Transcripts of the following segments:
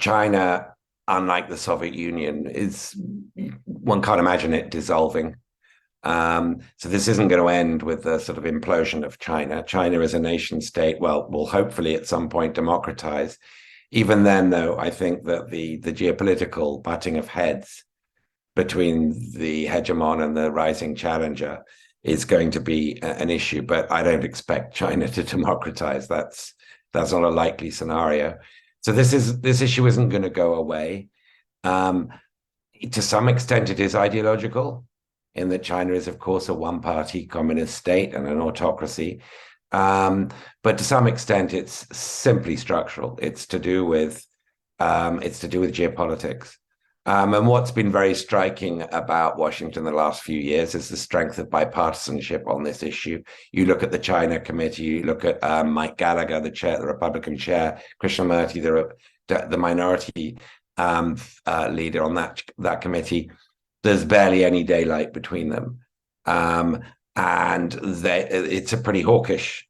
China, unlike the Soviet Union, is one can't imagine it dissolving. So this isn't going to end with the sort of implosion of China. China is a nation state, well, will hopefully at some point democratize. Even then, though, I think that the geopolitical butting of heads between the hegemon and the rising challenger is going to be an issue. But I don't expect China to democratize. That's not a likely scenario. So this issue isn't going to go away. Um, to some extent, it is ideological, in that China is, of course, a one-party communist state and an autocracy. But to some extent, it's simply structural. It's to do with geopolitics. And what's been very striking about Washington the last few years is the strength of bipartisanship on this issue. You look at the China committee, you look at Mike Gallagher, the Republican chair, Krishnamurti, the minority leader on that committee. There's barely any daylight between them. And it's a pretty hawkish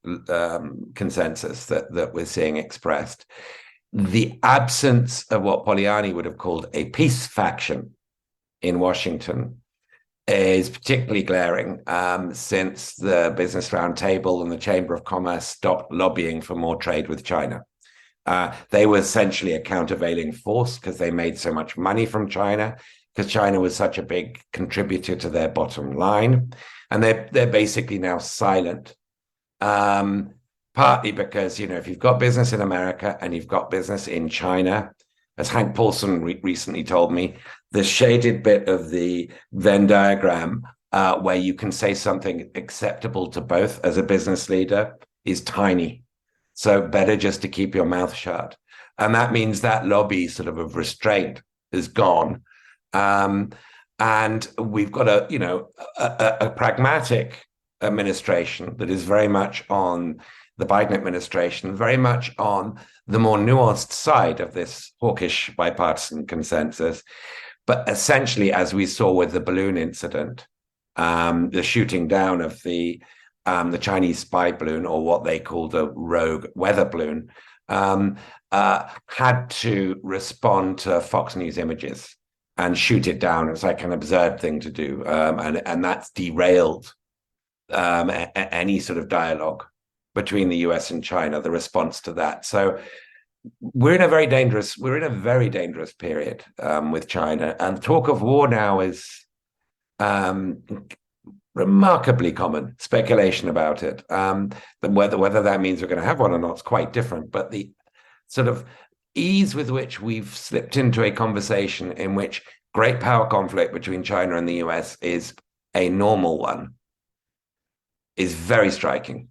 consensus that we're seeing expressed. The absence of what Poliani would have called a peace faction in Washington is particularly glaring since the Business Roundtable and the Chamber of Commerce stopped lobbying for more trade with China. They were essentially a countervailing force because they made so much money from China, because China was such a big contributor to their bottom line. And they're basically now silent. Partly because, if you've got business in America and you've got business in China, as Hank Paulson recently told me, the shaded bit of the Venn diagram where you can say something acceptable to both as a business leader is tiny. So better just to keep your mouth shut. And that means that lobby sort of restraint is gone. And we've got a pragmatic administration that is very much on the Biden administration, very much on the more nuanced side of this hawkish bipartisan consensus. But essentially, as we saw with the balloon incident, the shooting down of the Chinese spy balloon, or what they called a rogue weather balloon, had to respond to Fox News images and shoot it down. It's like an absurd thing to do. And that's derailed any sort of dialogue between the US and China, the response to that. So we're in a very dangerous period with China. And talk of war now is remarkably common. Speculation about it. Whether that means we're going to have one or not is quite different. But the sort of ease with which we've slipped into a conversation in which great power conflict between China and the US is a normal one is very striking.